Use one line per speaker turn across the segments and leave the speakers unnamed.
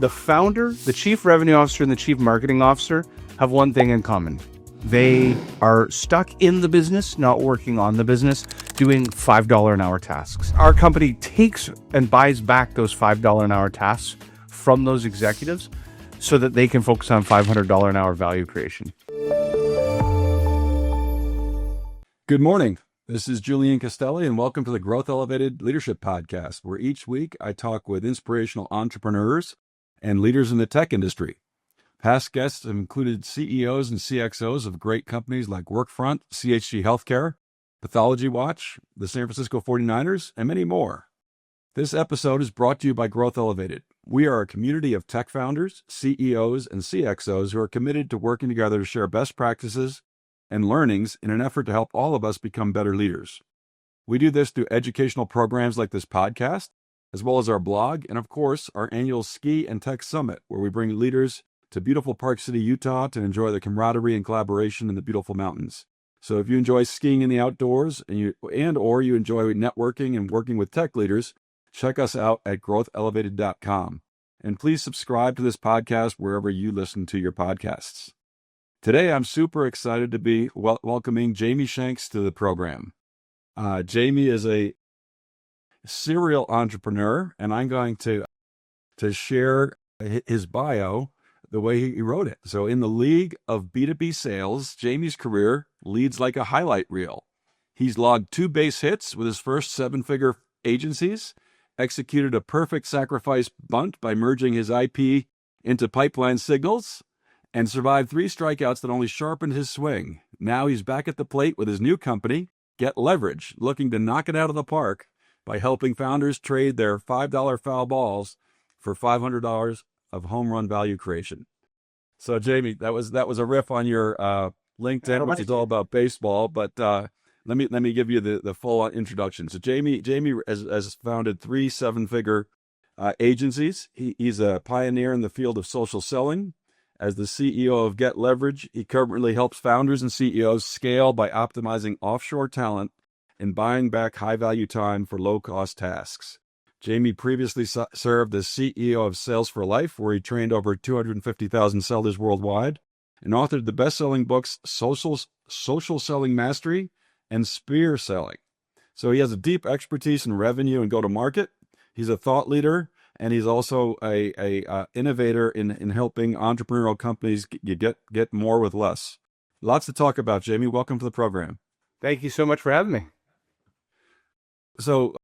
The founder, the chief revenue officer, and the chief marketing officer have one thing in common. They are stuck in the business, not working on the business, doing $5 an hour tasks. Our company takes and buys back those $5 an hour tasks from those executives so that they can focus on $500 an hour value creation.
Good morning. This is Julian Castelli, and welcome to the Growth Elevated Leadership Podcast, where each week I talk with inspirational entrepreneurs and leaders in the tech industry. Past guests have included CEOs and CXOs of great companies like Workfront, CHG Healthcare, Pathology Watch, the San Francisco 49ers, and many more. This episode is brought to you by Growth Elevated. We are a community of tech founders, CEOs, and CXOs who are committed to working together to share best practices and learnings in an effort to help all of us become better leaders. We do this through educational programs like this podcast, as well as our blog, and of course, our annual Ski and Tech Summit, where we bring leaders to beautiful Park City, Utah to enjoy the camaraderie and collaboration in the beautiful mountains. So if you enjoy skiing in the outdoors or you enjoy networking and working with tech leaders, check us out at growthelevated.com. And please subscribe to this podcast wherever you listen to your podcasts. Today, I'm super excited to be welcoming Jamie Shanks to the program. Jamie is a serial entrepreneur, and I'm going to share his bio the way he wrote it. So in the league of B2B sales, Jamie's career leads like a highlight reel. He's logged 2 base hits with his first 7-figure agencies, executed a perfect sacrifice bunt by merging his IP into pipeline signals, and survived 3 strikeouts that only sharpened his swing. Now he's back at the plate with his new company, Get Levrg, looking to knock it out of the park by helping founders trade their $5 foul balls for $500 of home run value creation. So, Jamie, that was a riff on your LinkedIn, which is all about baseball. But let me give you the full introduction. So, Jamie has founded 3 7-figure agencies. He's a pioneer in the field of social selling. As the CEO of Get Levrg, he currently helps founders and CEOs scale by optimizing offshore talent and buying back high-value time for low-cost tasks. Jamie previously served as CEO of Sales for Life, where he trained over 250,000 sellers worldwide, and authored the best-selling books Social Selling Mastery and Spear Selling. So he has a deep expertise in revenue and go-to-market. He's a thought leader, and he's also a innovator in helping entrepreneurial companies get more with less. Lots to talk about, Jamie. Welcome to the program.
Thank you so much for having me.
So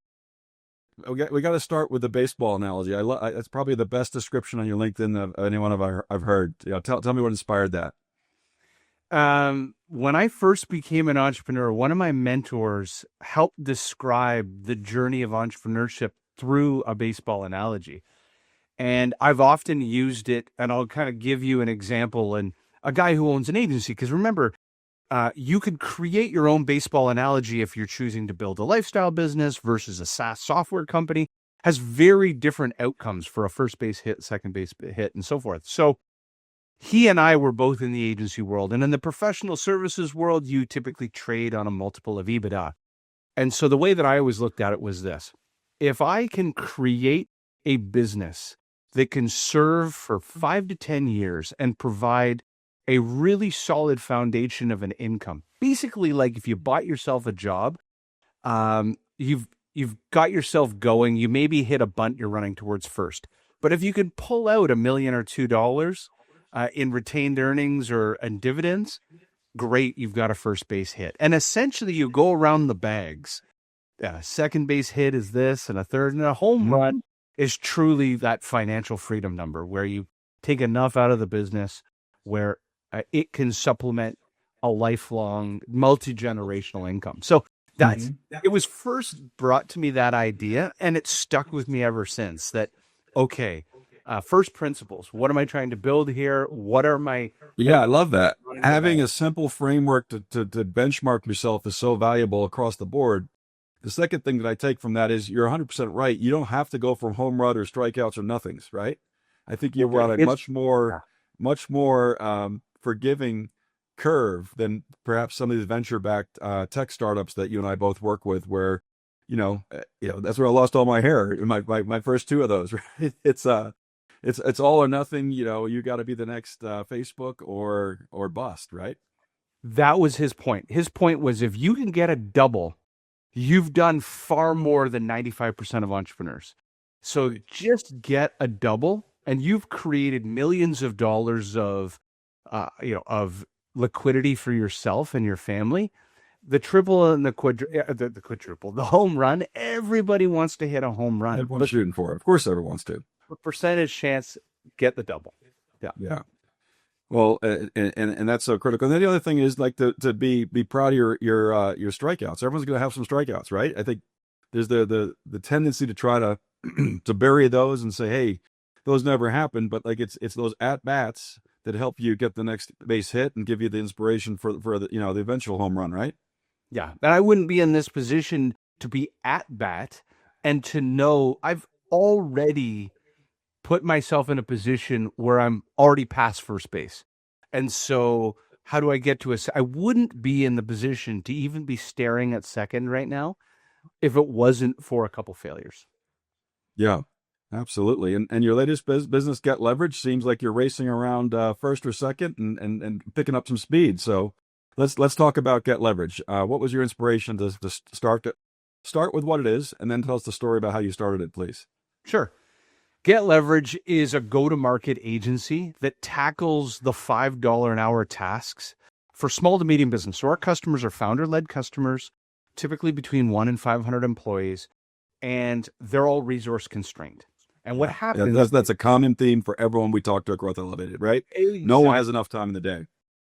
we got to start with the baseball analogy. That's probably the best description on your LinkedIn of anyone I've heard. Tell me what inspired that.
When I first became an entrepreneur, one of my mentors helped describe the journey of entrepreneurship through a baseball analogy. And I've often used it, and I'll kind of give you an example. And a guy who owns an agency, because remember, you could create your own baseball analogy if you're choosing to build a lifestyle business versus a SaaS software company, has very different outcomes for a first base hit, second base hit, and so forth. So he and I were both in the agency world. And in the professional services world, you typically trade on a multiple of EBITDA. And so the way that I always looked at it was this. If I can create a business that can serve for 5 to 10 years and provide a really solid foundation of an income, basically like if you bought yourself a job, you've got yourself going, you maybe hit a bunt you're running towards first. But if you can pull out $1 million or $2 in retained earnings and dividends, great, you've got a first base hit. And essentially you go around the bags. Second base hit is this, and a third, and a home run is truly that financial freedom number where you take enough out of the business where it can supplement a lifelong, multi-generational income. So it was first brought to me, that idea, and it's stuck with me ever since. That, okay, first principles. What am I trying to build here? What are my...
Yeah, I love that. Having a simple framework to benchmark yourself is so valuable across the board. The second thing that I take from that is you're 100% right. You don't have to go from home run or strikeouts or nothings, right? I think you're on a much more forgiving curve than perhaps some of these venture-backed tech startups that you and I both work with, where that's where I lost all my hair in my first 2 of those. Right? It's all or nothing. You got to be the next Facebook or bust, right?
That was his point. His point was if you can get a double, you've done far more than 95% of entrepreneurs. So just get a double and you've created millions of dollars of liquidity for yourself and your family. The triple and the quadruple, the home run, everybody wants to hit a home run.
Everyone's shooting for it. Of course, everyone wants to.
Percentage chance, get the double. Yeah.
Yeah. Well, and that's so critical. And then the other thing is like to be proud of your strikeouts. Everyone's going to have some strikeouts, right? I think there's the tendency to try to to bury those and say, hey, those never happened. But like it's those at bats that help you get the next base hit and give you the inspiration for the the eventual home run, right?
Yeah. And I wouldn't be in this position to be at bat and to know I've already put myself in a position where I'm already past first base. And so how do I get to I wouldn't be in the position to even be staring at second right now if it wasn't for a couple failures.
Yeah, absolutely. And your latest business, Get Levrg, seems like you're racing around first or second and picking up some speed. So let's talk about Get Levrg. What was your inspiration to start with what it is, and then tell us the story about how you started it, please?
Sure. Get Levrg is a go-to-market agency that tackles the $5 an hour tasks for small to medium business. So our customers are founder-led customers, typically between 1 and 500 employees, and they're all resource constrained. And what happens...
Yeah, that's a common theme for everyone we talk to at Growth Elevated, right? Exactly. No one has enough time in the day.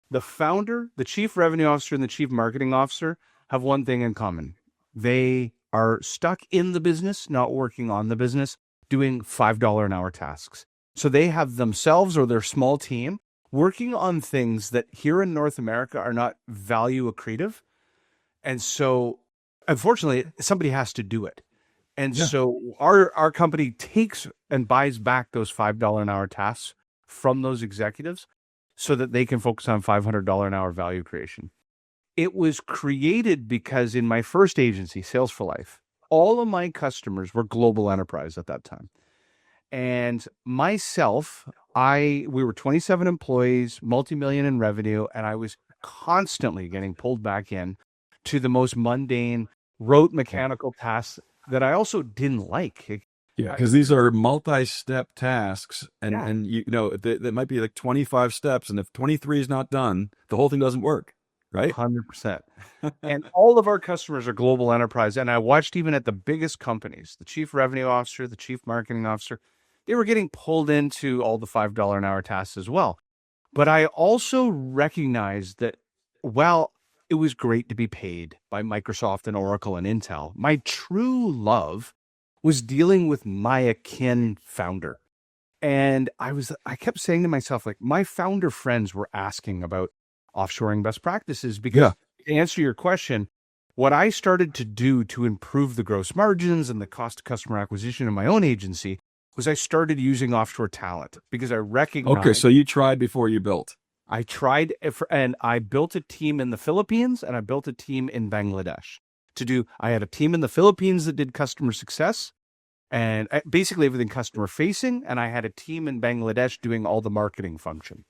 The founder, the chief revenue officer, and the chief marketing officer have one thing in common. They are stuck in the business, not working on the business, doing $5 an hour tasks. So they have themselves or their small team working on things that here in North America are not value accretive. And so unfortunately, somebody has to do it. And so our company takes and buys back those $5 an hour tasks from those executives so that they can focus on $500 an hour value creation. It was created because in my first agency, Sales for Life, all of my customers were global enterprise at that time. And myself, we were 27 employees, multi-million in revenue, and I was constantly getting pulled back in to the most mundane, rote mechanical tasks that I also didn't like.
Yeah, because these are multi-step tasks, and that might be like 25 steps, and if 23 is not done, the whole thing doesn't work. Right?
100%. And all of our customers are global enterprise. And I watched even at the biggest companies, the chief revenue officer, the chief marketing officer, they were getting pulled into all the $5 an hour tasks as well. But I also recognized that while it was great to be paid by Microsoft and Oracle and Intel, my true love was dealing with my akin founder. And I kept saying to myself, like, my founder friends were asking about offshoring best practices because to answer your question, what I started to do to improve the gross margins and the cost of customer acquisition in my own agency was I started using offshore talent because I recognized...
Okay, so you tried before you built.
I tried, and I built a team in the Philippines and I built a team in Bangladesh I had a team in the Philippines that did customer success and basically everything customer facing. And I had a team in Bangladesh doing all the marketing function.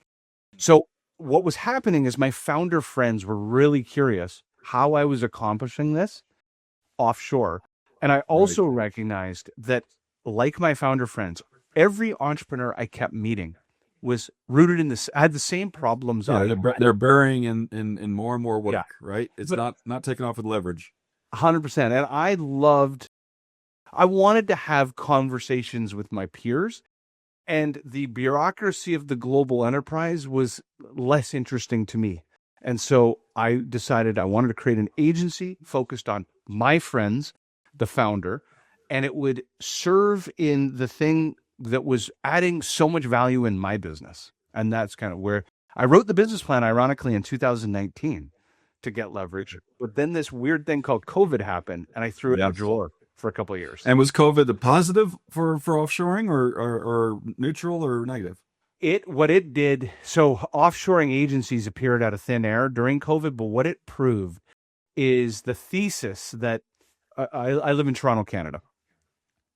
So what was happening is my founder friends were really curious how I was accomplishing this offshore. And I also recognized that, like my founder friends, every entrepreneur I kept meeting was rooted in this, had the same problems.
Yeah, they're burying in more and more work, right? It's not taking off with leverage.
100%. And I wanted to have conversations with my peers. And the bureaucracy of the global enterprise was less interesting to me. And so I decided I wanted to create an agency focused on my friends, the founder, and it would serve in the thing that was adding so much value in my business. And that's kind of where I wrote the business plan, ironically, in 2019 to Get Levrg. But then this weird thing called COVID happened, and I threw it in a drawer for a couple of years.
And was COVID a positive for offshoring or neutral or negative?
What it did, so offshoring agencies appeared out of thin air during COVID, but what it proved is the thesis that I live in Toronto, Canada.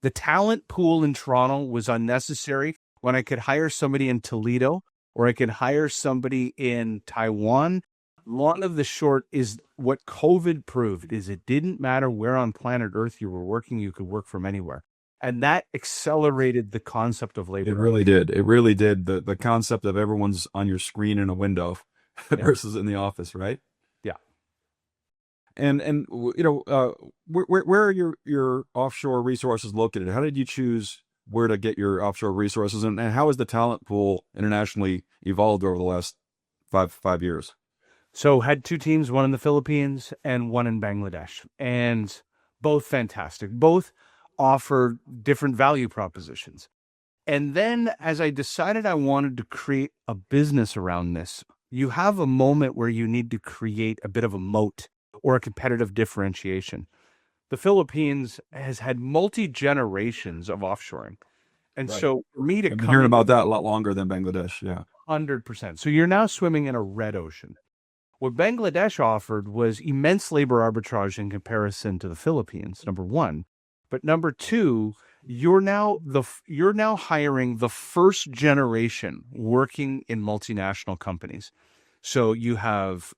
The talent pool in Toronto was unnecessary. when I could hire somebody in Toledo or I could hire somebody in Taiwan. Long of the short is what COVID proved is it didn't matter where on planet Earth you were working, you could work from anywhere. And that accelerated the concept of labor.
It really did. It really did. The concept of everyone's on your screen in a window versus in the office, right?
Yeah.
And where are your offshore resources located? How did you choose where to get your offshore resources, and how has the talent pool internationally evolved over the last five years?
So had two teams, one in the Philippines and one in Bangladesh, and both fantastic. Both offer different value propositions. And then as I decided I wanted to create a business around this, you have a moment where you need to create a bit of a moat or a competitive differentiation. The Philippines has had multi-generations of offshoring. And
Right.
so for me to
I've been
come
hearing
in
about that a lot longer than Bangladesh. Yeah.
100%. So you're now swimming in a red ocean. What Bangladesh offered was immense labor arbitrage in comparison to the Philippines, number one. But number two, you're now hiring the first generation working in multinational companies. So you have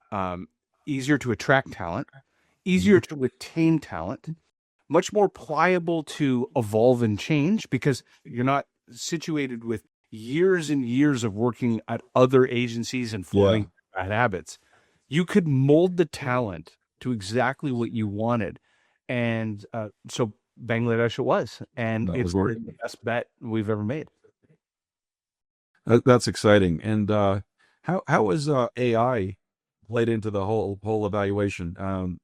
easier to attract talent, easier to attain talent, much more pliable to evolve and change because you're not situated with years and years of working at other agencies and forming bad habits. You could mold the talent to exactly what you wanted. And so Bangladesh it was. And
That
it's
was work.
the best bet we've ever made.
That's exciting. And how is AI played into the whole evaluation?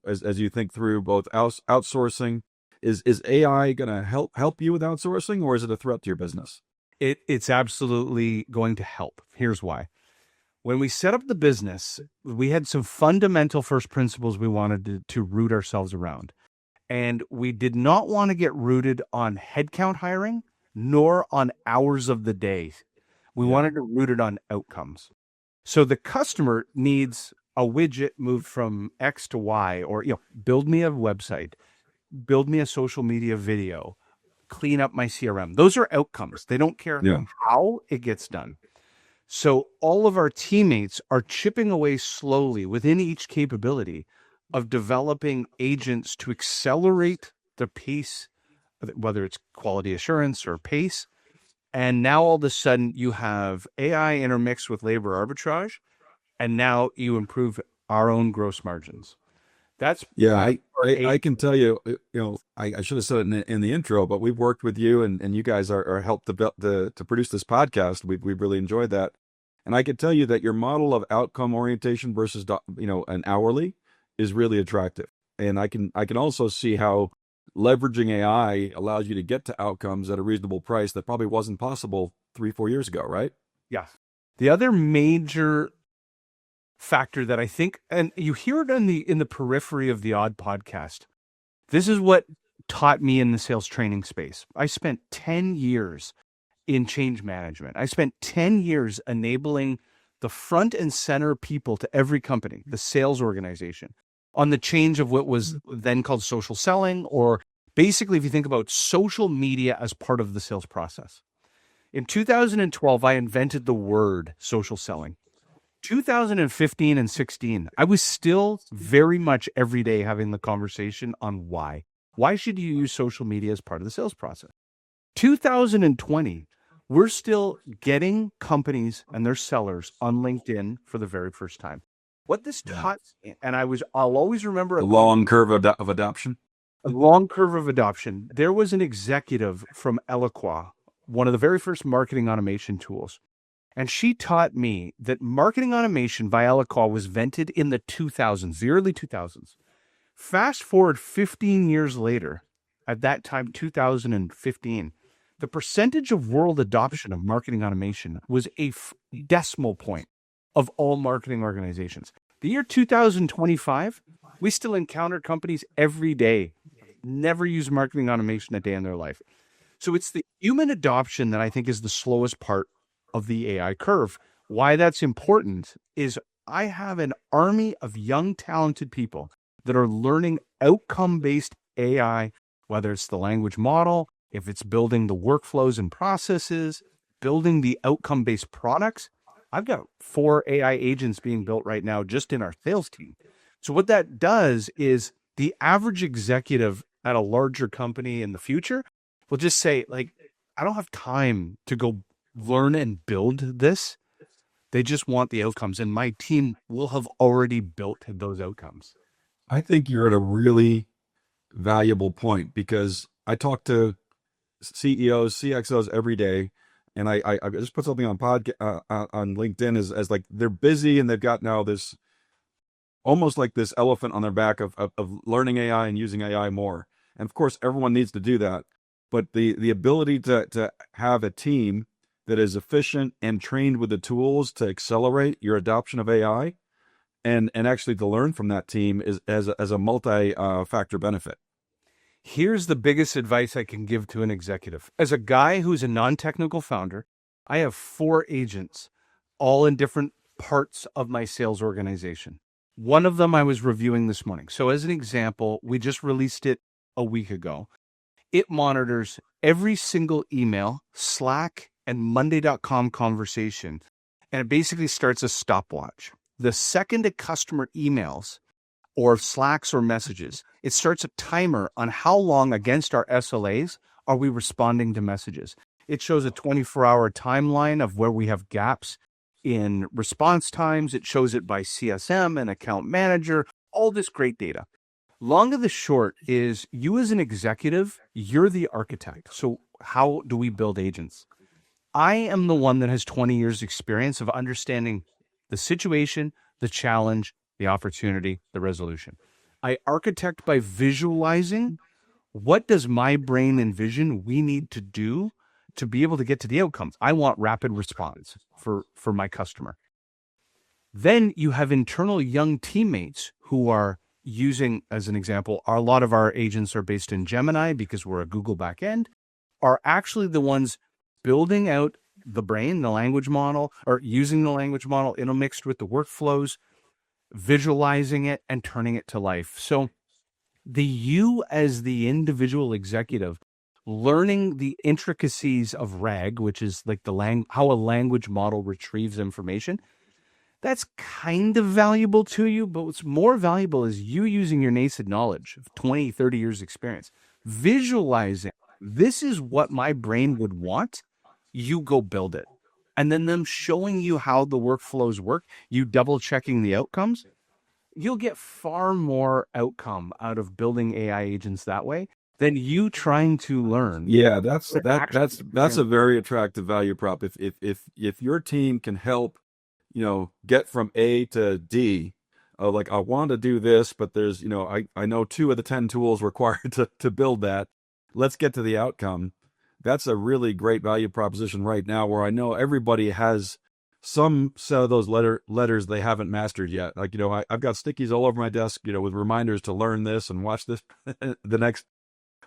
As you think through both outsourcing, is AI going to help you with outsourcing, or is it a threat to your business?
It's absolutely going to help. Here's why. When we set up the business, we had some fundamental first principles we wanted to root ourselves around. And we did not want to get rooted on headcount hiring, nor on hours of the day. We wanted to root it on outcomes. So the customer needs a widget moved from X to Y, or build me a website, build me a social media video, clean up my CRM. Those are outcomes. They don't care how it gets done. So all of our teammates are chipping away slowly within each capability of developing agents to accelerate the pace, whether it's quality assurance or pace. And now all of a sudden you have AI intermixed with labor arbitrage, and now you improve our own gross margins. That's
I can tell you, I should have said it in the intro, but we've worked with you and you guys are helped to produce this podcast. We've really enjoyed that. And I can tell you that your model of outcome orientation versus, an hourly is really attractive. And I can also see how leveraging AI allows you to get to outcomes at a reasonable price that probably wasn't possible 3-4 years ago, right?
Yeah. The other major factor that I think, and you hear it in the periphery of the odd podcast, this is what taught me in the sales training space. I spent 10 years in change management. I spent 10 years enabling the front and center people to every company, the sales organization, on the change of what was then called social selling, or basically if you think about social media as part of the sales process. In 2012, I invented the word social selling. 2015 and 16, I was still very much every day having the conversation on why. Why should you use social media as part of the sales process? 2020, we're still getting companies and their sellers on LinkedIn for the very first time. What this taught me, and I'll always remember
a long curve of adoption.
A long curve of adoption. There was an executive from Eloqua, one of the very first marketing automation tools. And she taught me that marketing automation by Eloqua was invented in the 2000s, the early 2000s. Fast forward 15 years later, at that time, 2015, the percentage of world adoption of marketing automation was a decimal point of all marketing organizations. The year 2025, we still encounter companies every day never use marketing automation a day in their life. So it's the human adoption that I think is the slowest part of the AI curve. Why that's important is I have an army of young, talented people that are learning outcome-based AI, whether it's the language model, if it's building the workflows and processes, building the outcome-based products. I've got 4 AI agents being built right now just in our sales team. So what that does is the average executive at a larger company in the future will just say, like, I don't have time to go learn and build this. They just want the outcomes, and my team will have already built those outcomes.
I think you're at a really valuable point because I talk to CEOs, CXOs every day, and I just put something on on LinkedIn as like they're busy and they've got now this almost like this elephant on their back of learning AI and using AI more. And of course, everyone needs to do that, but the ability to have a team that is efficient and trained with the tools to accelerate your adoption of AI and actually to learn from that team is as a multi factor benefit.
Here's the biggest advice I can give to an executive. As a guy who's a non-technical founder, I have 4 agents, all in different parts of my sales organization. One of them I was reviewing this morning. So as an example, we just released it a week ago. It monitors every single email, Slack, and Monday.com conversation. And it basically starts a stopwatch. The second a customer emails or Slacks or messages, it starts a timer on how long against our SLAs are we responding to messages. It shows a 24-hour timeline of where we have gaps in response times. It shows it by CSM and account manager, all this great data. Long of the short is you as an executive, you're the architect. So how do we build agents? I am the one that has 20 years experience of understanding the situation, the challenge, the opportunity, the resolution. I architect by visualizing what does my brain envision we need to do to be able to get to the outcomes. I want rapid response for my customer. Then you have internal young teammates who are using, as an example, a lot of our agents are based in Gemini because we're a Google backend, are actually the ones building out the brain, the language model, or using the language model intermixed with the workflows, visualizing it and turning it to life. So the you as the individual executive learning the intricacies of RAG, which is like how a language model retrieves information, that's kind of valuable to you, but what's more valuable is you using your nascent knowledge of 20, 30 years experience, visualizing, this is what my brain would want, you go build it. And then them showing you how the workflows work, you double checking the outcomes, you'll get far more outcome out of building AI agents that way than you trying to learn.
Yeah, that's a very attractive value prop. If your team can help, get from A to D, like I want to do this, but there's, I know 2 of the 10 tools required to build that. Let's get to the outcome. That's a really great value proposition right now where I know everybody has some set of those letters they haven't mastered yet. Like, I've got stickies all over my desk, with reminders to learn this and watch this, the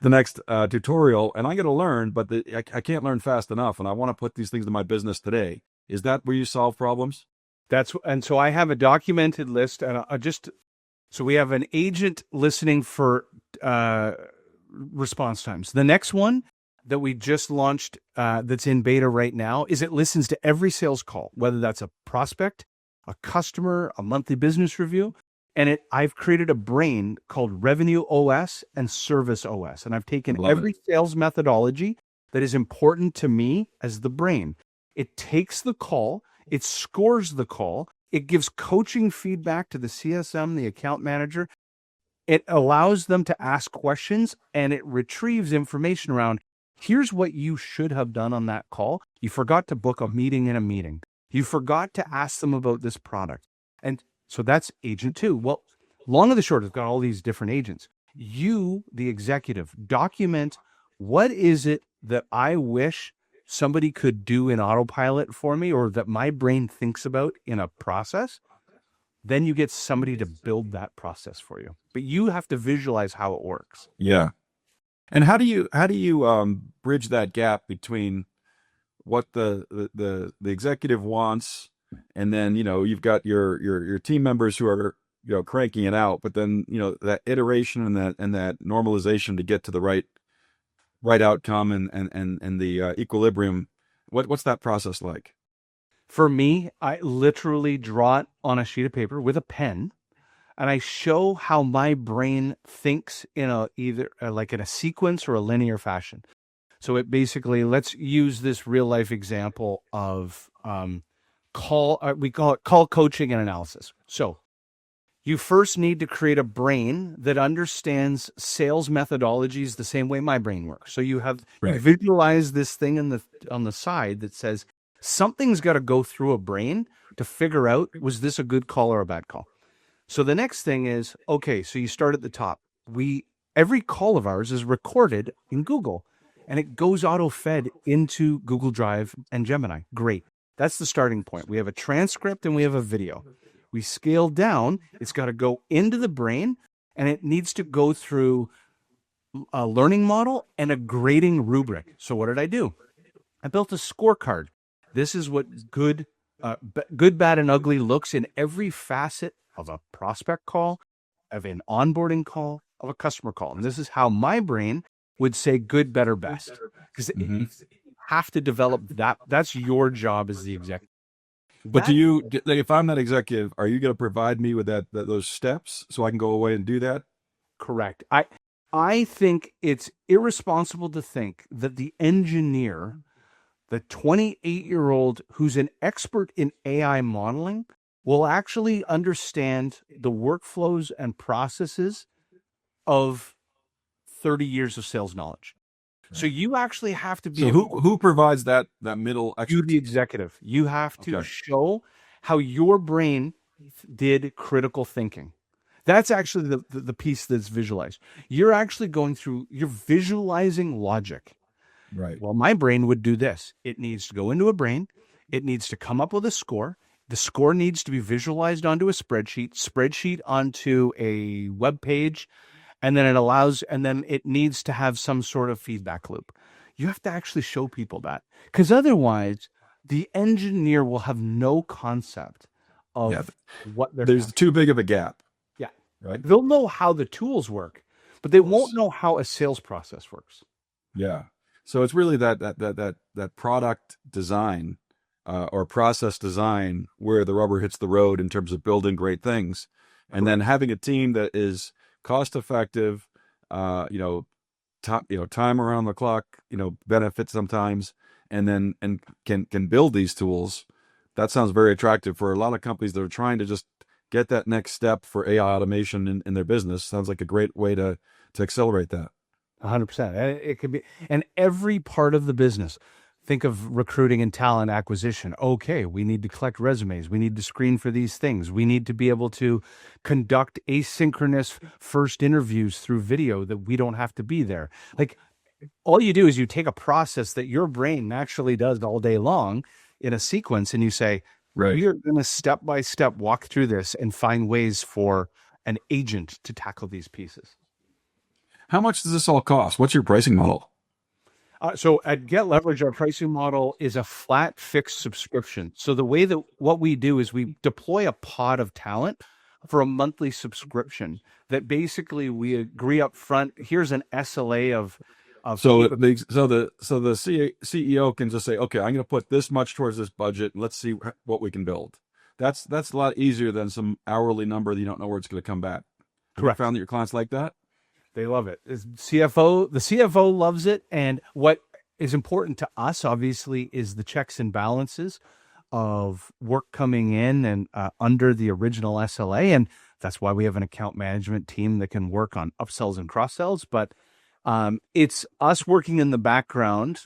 next tutorial, and I got to learn, but I can't learn fast enough. And I want to put these things in my business today. Is that where you solve problems?
And so I have a documented list, and so we have an agent listening for response times. The next one that we just launched that's in beta right now is it listens to every sales call, whether that's a prospect, a customer, a monthly business review. And I've created a brain called Revenue OS and Service OS. And I've taken every sales methodology that is important to me as the brain. It takes the call, it scores the call, it gives coaching feedback to the CSM, the account manager. It allows them to ask questions, and it retrieves information around, here's what you should have done on that call. You forgot to book a meeting in a meeting. You forgot to ask them about this product. And so that's agent 2. Well, long of the short, it's got all these different agents. You, the executive, document what is it that I wish somebody could do in autopilot for me or that my brain thinks about in a process. Then you get somebody to build that process for you. But you have to visualize how it works.
Yeah. And how do you bridge that gap between what the executive wants, and then you've got your team members who are cranking it out, but then that iteration and that normalization to get to the right outcome and the equilibrium What's that process like?
For me, I literally draw it on a sheet of paper with a pen, and I show how my brain thinks in a either like in a sequence or a linear fashion. So it basically, let's use this real life example of we call it call coaching and analysis. So you first need to create a brain that understands sales methodologies the same way my brain works. So you
Right.
visualize this thing on the side that says something's got to go through a brain to figure out, was this a good call or a bad call? So the next thing is, okay, so you start at the top. Every call of ours is recorded in Google and it goes auto fed into Google Drive and Gemini. Great. That's the starting point. We have a transcript and we have a video. We scale down, it's got to go into the brain and it needs to go through a learning model and a grading rubric. So what did I do? I built a scorecard. This is what good, bad, and ugly looks in every facet of a prospect call, of an onboarding call, of a customer call. And this is how my brain would say good, better, best. Because
Mm-hmm.
you have to develop that. That's your job as the executive.
But if I'm that executive, are you going to provide me with those steps so I can go away and do that?
Correct. I think it's irresponsible to think that the engineer, the 28-year-old who's an expert in AI modeling, will actually understand the workflows and processes of 30 years of sales knowledge. Right. So you actually have to be...
So who provides that middle expertise?
You, the executive. You have to show how your brain did critical thinking. That's actually the piece that's visualized. You're actually you're visualizing logic.
Right.
Well, my brain would do this. It needs to go into a brain. It needs to come up with a score. The score needs to be visualized onto a spreadsheet onto a web page, and then it needs to have some sort of feedback loop. You have to actually show people that, because otherwise the engineer will have no concept of what they're...
There's too big of a gap.
Yeah.
Right.
They'll know how the tools work, but they won't know how a sales process works.
Yeah. So it's really that product design or process design where the rubber hits the road in terms of building great things. And then having a team that is cost effective, time around the clock, benefit sometimes, and can build these tools. That sounds very attractive for a lot of companies that are trying to just get that next step for AI automation in their business. Sounds like a great way to accelerate that.
100%. It could be, and every part of the business. Think of recruiting and talent acquisition. Okay, we need to collect resumes. We need to screen for these things. We need to be able to conduct asynchronous first interviews through video that we don't have to be there. Like, all you do is you take a process that your brain naturally does all day long in a sequence, and you say,
right,
we are going to step by step walk through this and find ways for an agent to tackle these pieces.
How much does this all cost? What's your pricing model?
So at Get Levrg, our pricing model is a flat fixed subscription. So the way that what we do is we deploy a pod of talent for a monthly subscription that basically we agree up front. Here's an SLA of
so the CEO can just say, okay, I'm going to put this much towards this budget. And let's see what we can build. That's a lot easier than some hourly number that you don't know where it's going to come back. Correct. Have you found that your clients like that?
They love it. The CFO loves it. And what is important to us, obviously, is the checks and balances of work coming in and under the original SLA. And that's why we have an account management team that can work on upsells and cross-sells. But it's us working in the background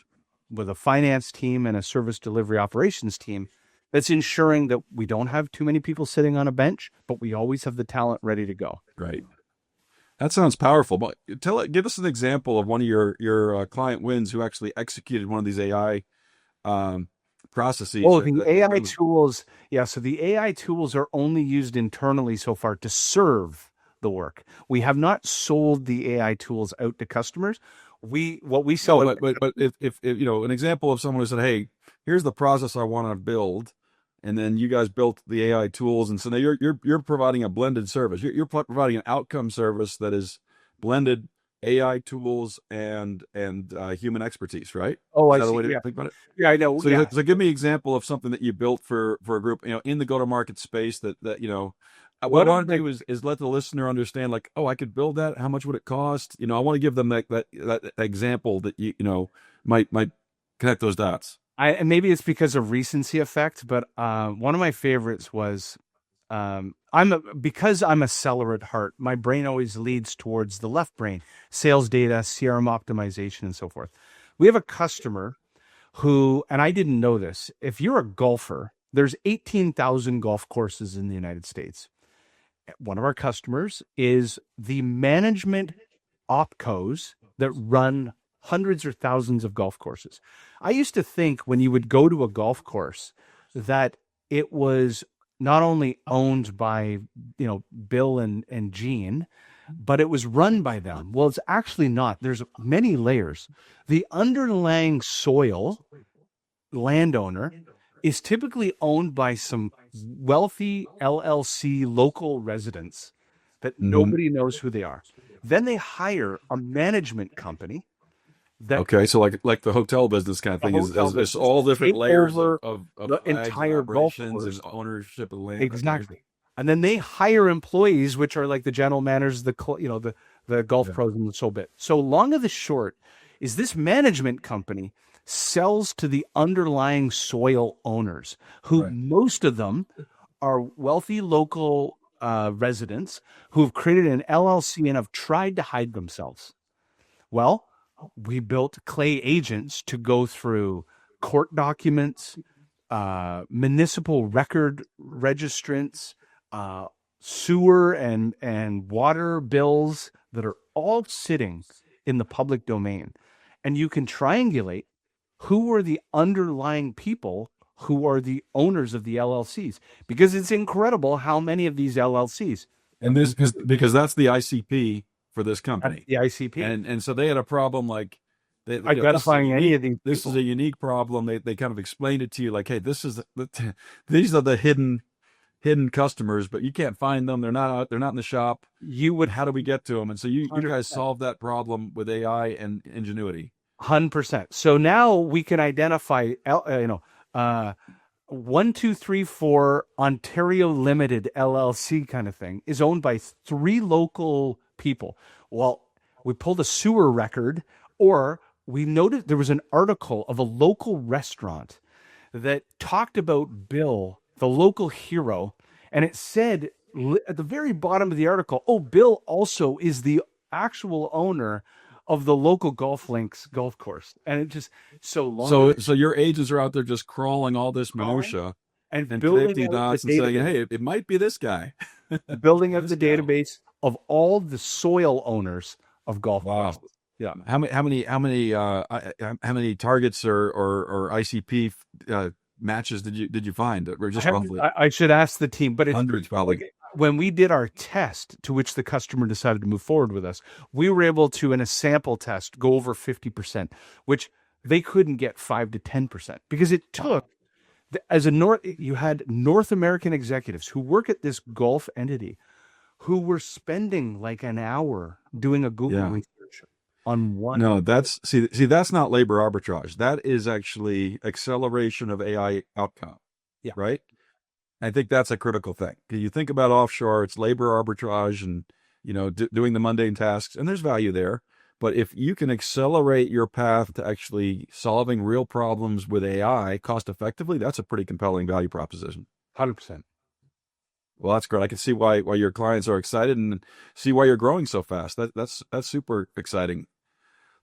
with a finance team and a service delivery operations team that's ensuring that we don't have too many people sitting on a bench, but we always have the talent ready to go.
Right. That sounds powerful, but give us an example of one of your client wins who actually executed one of these AI processes.
Oh, the AI tools. Yeah, so the AI tools are only used internally so far to serve the work. We have not sold the AI tools out to customers. What we sell.
No, but if an example of someone who said, "Hey, here's the process I want to build," and then you guys built the AI tools, and so now you're providing a blended service. You're providing an outcome service that is blended AI tools and human expertise, right?
Oh,
Is
I
that the
see.
way to
Yeah.
think about it?
Yeah, I know.
So,
Yeah.
so give me an example of something that you built for a group, in the go-to-market space that what I
One of
want to
the
do is let the listener understand, like, oh, I could build that. How much would it cost? I want to give them that example that might connect those dots.
and maybe it's because of recency effect, but one of my favorites was because I'm a seller at heart, my brain always leads towards the left brain, sales data, CRM optimization, and so forth. We have a customer who, and I didn't know this, if you're a golfer, there's 18,000 golf courses in the United States. One of our customers is the management opcos that run hundreds or thousands of golf courses. I used to think when you would go to a golf course that it was not only owned by, Bill and Gene, but it was run by them. Well, it's actually not. There's many layers. The underlying soil landowner is typically owned by some wealthy LLC local residents that
Mm-hmm.
nobody knows who they are. Then they hire a management company that
Okay, so like the hotel business kind of
the
thing
hotel
is
business
all different
take
layers
over
of
the
flags and
entire golf
operations and
course.
ownership of land. Okay.
Exactly. And then they hire employees, which are like the general managers, the golf
Yeah.
pros, and so bit. So long of the short is this management company sells to the underlying soil owners, who
Right.
most of them are wealthy local residents who've created an LLC and have tried to hide themselves. Well, we built clay agents to go through court documents, municipal record registrants, uh, sewer and water bills that are all sitting in the public domain. And you can triangulate who are the underlying people who are the owners of the LLCs, because it's incredible how many of these LLCs.
And this because that's the ICP for this
That's
company.
the ICP.
And so they had a problem, like this is a
Identifying any
unique
of these
this is
people.
a unique problem. They kind of explained it to you, like, hey, these are the hidden customers, but you can't find them. They're not in the shop.
You would
How do we get to them? And so you guys
100%.
solved that problem with AI and ingenuity.
100%. So now we can identify, 1234 Ontario Limited LLC kind of thing is owned by three local people. Well, we pulled a sewer record, or we noted there was an article of a local restaurant that talked about Bill, the local hero, and it said at the very bottom of the article, oh, Bill also is the actual owner of the local golf links golf course. And it just so long
So your agents are out there just crawling all this
crawling
minutia
and
and
building
connecting
out the
dots and saying,
database,
hey, it might be this guy.
building out
This
the
guy.
database of all the soil owners of golf
Wow.
courses. Yeah.
How many targets or ICP matches did you find? Or just roughly
I should ask the team, but it's
hundreds, probably.
when we did our test, to which the customer decided to move forward with us, we were able to, in a sample test, go over 50%, which they couldn't get 5 to 10%, because it took you had North American executives who work at this golf entity who were spending like an hour doing a Google
Yeah.
research on one.
No, that's not labor arbitrage. That is actually acceleration of AI outcome.
Yeah.
Right. I think that's a critical thing. You think about offshore, it's labor arbitrage and doing the mundane tasks, and there's value there. But if you can accelerate your path to actually solving real problems with AI cost effectively, that's a pretty compelling value proposition.
100%.
Well, that's great. I can see why your clients are excited and see why you're growing so fast. That's super exciting.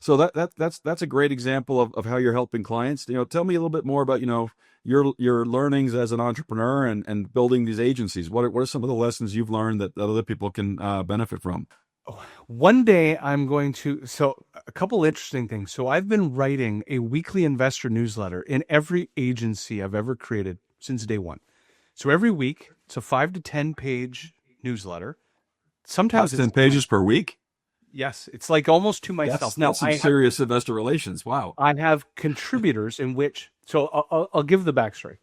So that's a great example of how you're helping clients. Tell me a little bit more about your learnings as an entrepreneur and building these agencies. What are some of the lessons you've learned that other people can benefit from?
One day I'm going to, so a couple interesting things. So I've been writing a weekly investor newsletter in every agency I've ever created since day one. So every week it's a 5 to 10 page newsletter. Sometimes
That's 10 pages per week.
Yes, it's like almost to myself.
That's some serious investor relations. Wow.
I have contributors in which, so I'll give the backstory.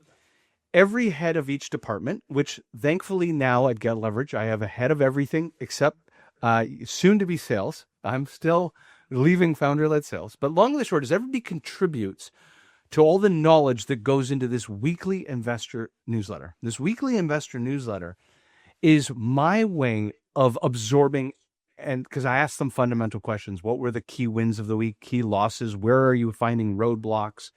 Every head of each department, which thankfully now at Get Levrg, I have a head of everything except soon to be sales. I'm still leaving founder-led sales. But long and the short is everybody contributes to all the knowledge that goes into this weekly investor newsletter. This weekly investor newsletter is my way of absorbing, and because I ask them fundamental questions. What were the key wins of the week, key losses? Where are you finding roadblocks?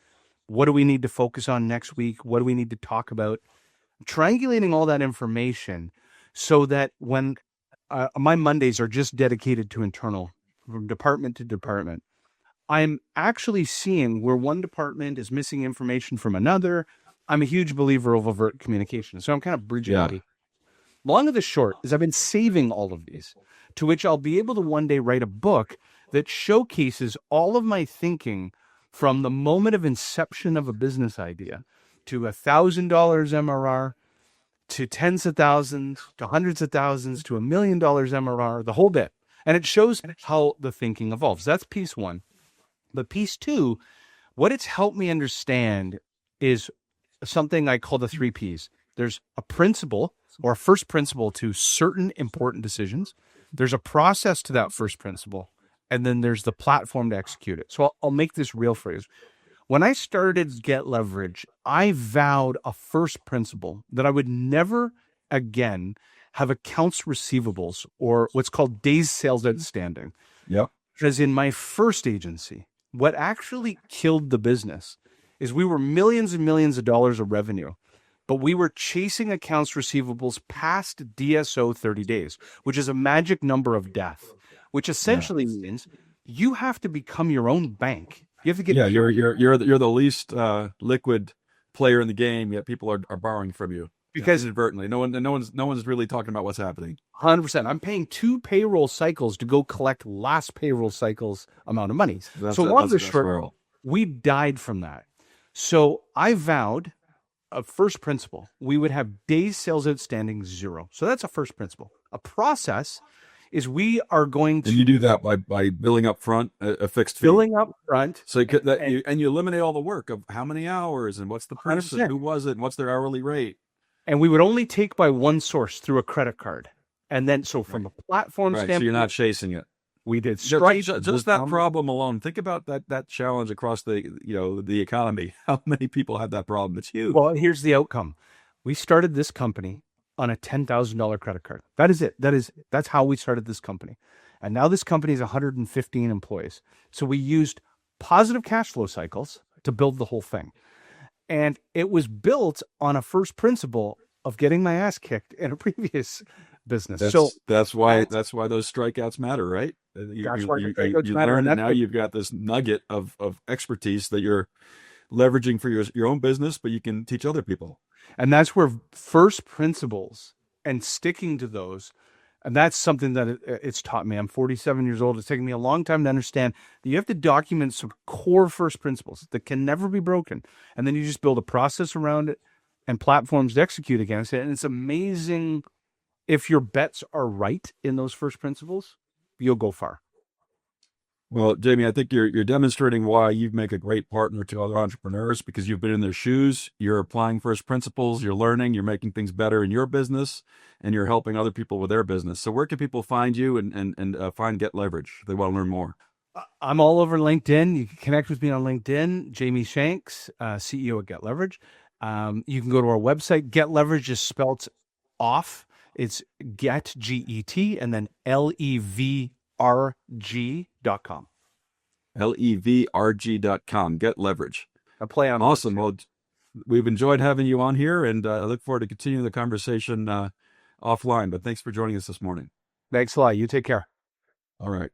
What do we need to focus on next week? What do we need to talk about? Triangulating all that information so that when my Mondays are just dedicated to internal, from department to department, I'm actually seeing where one department is missing information from another. I'm a huge believer of overt communication. So I'm kind of bridging.
Yeah.
Long of the short is I've been saving all of these, to which I'll be able to one day write a book that showcases all of my thinking from the moment of inception of a business idea to $1,000 MRR, to tens of thousands, to hundreds of thousands, to $1 million MRR, the whole bit. And it shows how the thinking evolves. That's piece one. But piece two, what it's helped me understand is something I call the 3 Ps. There's a principle or a first principle to certain important decisions. There's a process to that first principle. And then there's the platform to execute it. So I'll make this real for you. When I started Get Levrg, I vowed a first principle that I would never again have accounts receivables or what's called days sales outstanding.
Yep.
Because in my first agency, what actually killed the business is we were millions and millions of dollars of revenue, but we were chasing accounts receivables past DSO 30 days, which is a magic number of death, which essentially means you have to become your own bank. You have to get
you're the least liquid player in the game, yet people are borrowing from you because inadvertently. No one's really talking about what's happening.
100%. I'm paying 2 payroll cycles to go collect last payroll cycle's amount of money. So long and short, we died from that. So I vowed a first principle. We would have days sales outstanding 0. So that's a first principle. A process is we are going to...
And you do that by billing up front, a fixed fee.
Billing up front.
So you eliminate all the work of how many hours and what's the person, who was it, and what's their hourly rate.
And we would only take by one source through a credit card. And then, so from a platform standpoint...
So you're not chasing it.
We did
Stripe. Just that problem alone. Think about that challenge across the economy. How many people have that problem? It's huge.
Well, here's the outcome. We started this company on a $10,000 credit card. That is it. That's how we started this company. And now this company is 115 employees. So we used positive cash flow cycles to build the whole thing. And it was built on a first principle of getting my ass kicked in a previous business.
That's why those strikeouts matter, right? You learn, and now you've got this nugget of expertise that you're leveraging for your own business, but you can teach other people.
And that's where first principles and sticking to those, and that's something that it's taught me. I'm 47 years old. It's taken me a long time to understand that you have to document some core first principles that can never be broken. And then you just build a process around it and platforms to execute against it. And it's amazing. If your bets are right in those first principles, you'll go far.
Well, Jamie, I think you're demonstrating why you make a great partner to other entrepreneurs, because you've been in their shoes. You're applying first principles. You're learning. You're making things better in your business, and you're helping other people with their business. So where can people find you and find Get Levrg if they want to learn more?
I'm all over LinkedIn. You can connect with me on LinkedIn. Jamie Shanks, CEO of Get Levrg. You can go to our website. Get Levrg is spelled off. It's get, G-E-T, and then levrg.com.
levrg.com. Get Levrg.
A play on.
Awesome. Well, we've enjoyed having you on here, and I look forward to continuing the conversation offline. But thanks for joining us this morning.
Thanks a lot. You take care.
All right.